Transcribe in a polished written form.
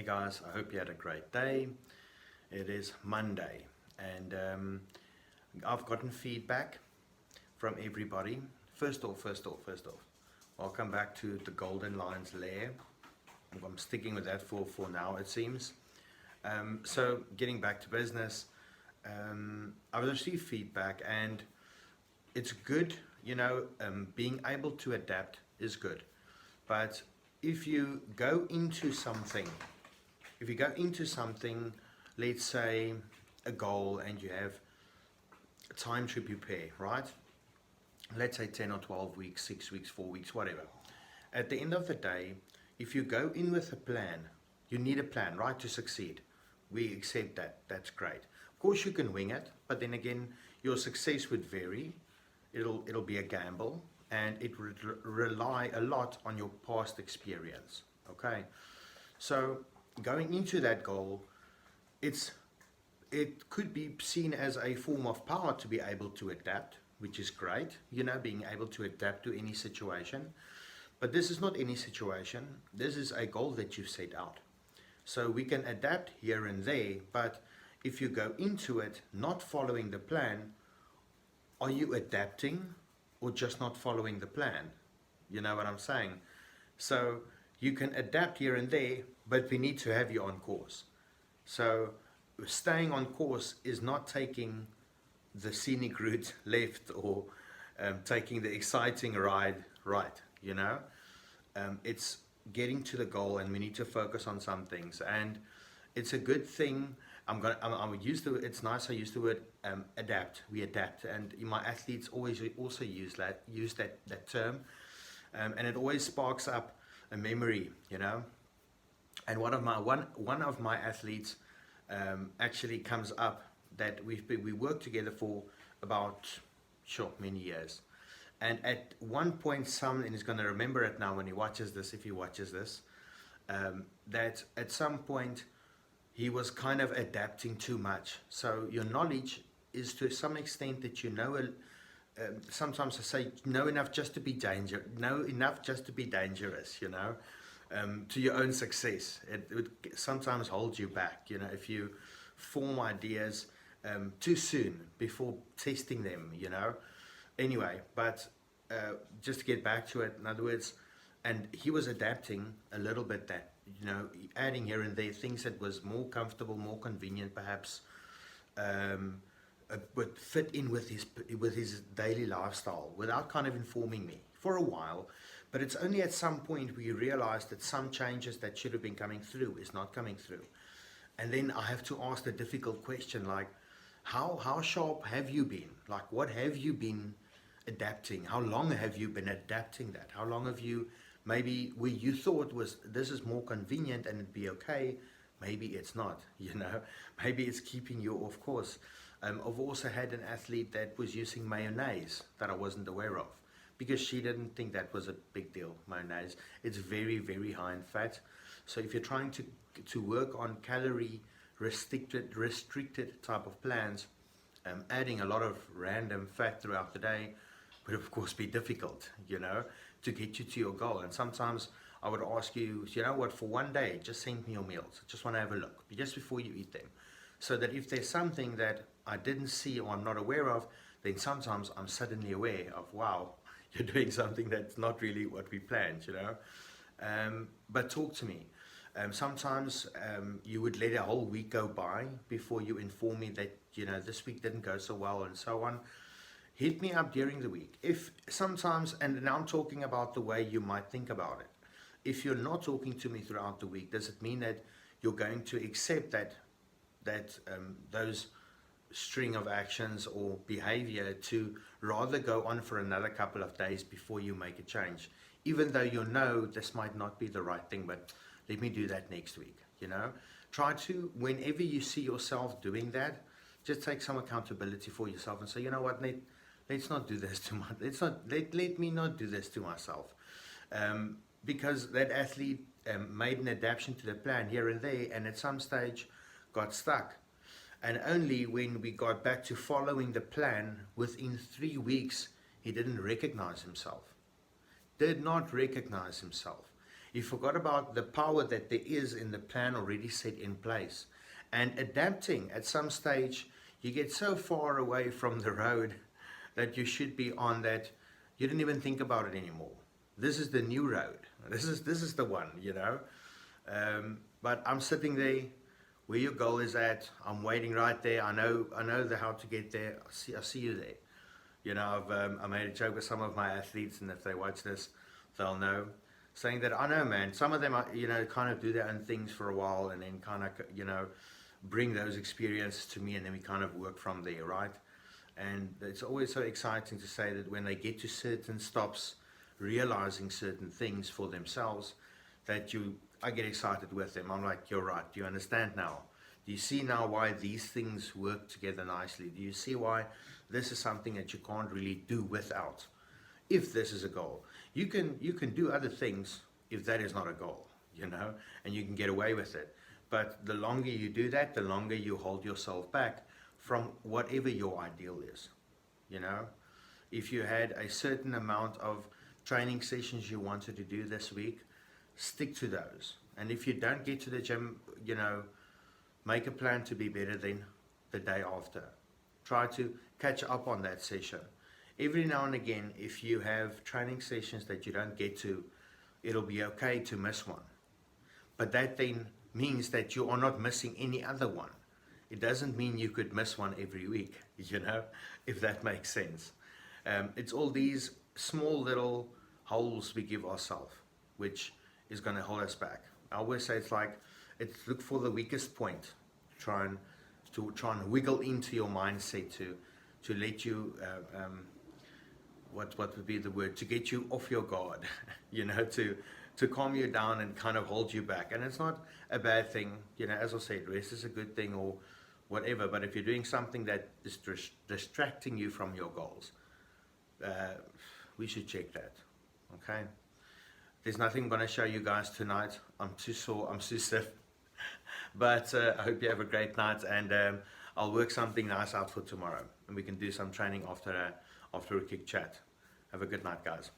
guys, I hope you had a great day. It is Monday and I've gotten feedback from everybody. First off, welcome back to the Golden Lion's Lair. I'm sticking with that for now, it seems. So getting back to business, I've received feedback and it's good, being able to adapt is good. But if you go into something, let's say a goal, and you have time to prepare, right? Let's say 10 or 12 weeks, 6 weeks, 4 weeks, whatever. At the end of the day, if you go in with a plan, you need a plan, right, to succeed. We accept that, that's great. Of course you can wing it, but then again, your success would vary. It'll be a gamble, and it would rely a lot on your past experience, okay? So going into that goal, it could be seen as a form of power to be able to adapt, which is great, being able to adapt to any situation. But this is not any situation, this is a goal that you've set out. So we can adapt here and there, but if you go into it not following the plan, are you adapting or just not following the plan? You know what I'm saying? So you can adapt here and there, but we need to have you on course. So staying on course is not taking the scenic route left or taking the exciting ride right, it's getting to the goal, and we need to focus on some things. And it's a good thing. I would use it's nice I use the word adapt. We adapt, and my athletes always also use that term, and it always sparks up a memory, And one of my athletes actually comes up that we worked together for about many years, and at one point, someone is going to remember it now when he watches this, if he watches this, that at some point he was kind of adapting too much. So your knowledge is to some extent that sometimes I say know enough just to be dangerous, to your own success. It would sometimes hold you back, if you form ideas too soon before testing them, Anyway, but just to get back to it, in other words, and he was adapting a little bit that, adding here and there things that was more comfortable, more convenient perhaps, would fit in with his daily lifestyle without kind of informing me for a while. But it's only at some point we realized that some changes that should have been coming through is not coming through. And then I have to ask the difficult question, like, how sharp have you been? Like, what have you been adapting? How long have you been adapting that? How long have you, maybe where you thought this is more convenient and it'd be okay, maybe it's not, maybe it's keeping you off course. I've also had an athlete that was using mayonnaise that I wasn't aware of, because she didn't think that was a big deal. Mayonnaise, it's very, very high in fat. So if you're trying to work on calorie restricted type of plans, adding a lot of random fat throughout the day would of course be difficult, to get you to your goal. And sometimes I would ask you, for one day, just send me your meals. I just want to have a look, just before you eat them. So that if there's something that I didn't see or I'm not aware of, then sometimes I'm suddenly aware of, wow, you're doing something that's not really what we planned, But talk to me. Sometimes you would let a whole week go by before you inform me that, this week didn't go so well and so on. Hit me up during the week. If sometimes, and now I'm talking about the way you might think about it. If you're not talking to me throughout the week, does it mean that you're going to accept that those string of actions or behavior to rather go on for another couple of days before you make a change, even though this might not be the right thing, but let me do that next week, Try to, whenever you see yourself doing that, just take some accountability for yourself and say, you know what, Nate, let's not do this too much. Let me not do this to myself. Because that athlete made an adaptation to the plan here and there, and at some stage got stuck. And only when we got back to following the plan, within 3 weeks, he didn't recognize himself. Did not recognize himself. You forgot about the power that there is in the plan already set in place. And adapting at some stage, you get so far away from the road that you should be on that you didn't even think about it anymore. This is the new road. This is the one, you know. But I'm sitting there where your goal is at. I'm waiting right there. I know the how to get there. I see you there. You know, I made a joke with some of my athletes, and if they watch this, they'll know. Saying that I know, man. Some of them, are, you know, kind of do their own things for a while, and then kind of, you know, bring those experiences to me, and then we kind of work from there, right? And it's always so exciting to say that when they get to certain stops, realizing certain things for themselves, that I get excited with them. I'm like, you're right. Do you understand now? Do you see now why these things work together nicely? Do you see why this is something that you can't really do without? If this is a goal, you can do other things if that is not a goal, you know, and you can get away with it. But the longer you do that, the longer you hold yourself back from whatever your ideal is, you know. If you had a certain amount of training sessions you wanted to do this week, stick to those. And if you don't get to the gym, you know, make a plan to be better than the day after. Try to catch up on that session. Every now and again, if you have training sessions that you don't get to, it'll be okay to miss one. But that then means that you are not missing any other one. It doesn't mean you could miss one every week, you know, if that makes sense. It's all these small little holes we give ourselves, which is going to hold us back. I always say it's look for the weakest point, try and wiggle into your mindset to let you what would be the word, to get you off your guard, you know, to calm you down and kind of hold you back. And it's not a bad thing, you know, as I said, rest is a good thing or whatever, but if you're doing something that is distracting you from your goals, we should check that, okay? There's nothing I'm going to show you guys tonight. I'm too sore, I'm too stiff, but I hope you have a great night, and I'll work something nice out for tomorrow, and we can do some training after a quick chat. Have a good night, guys.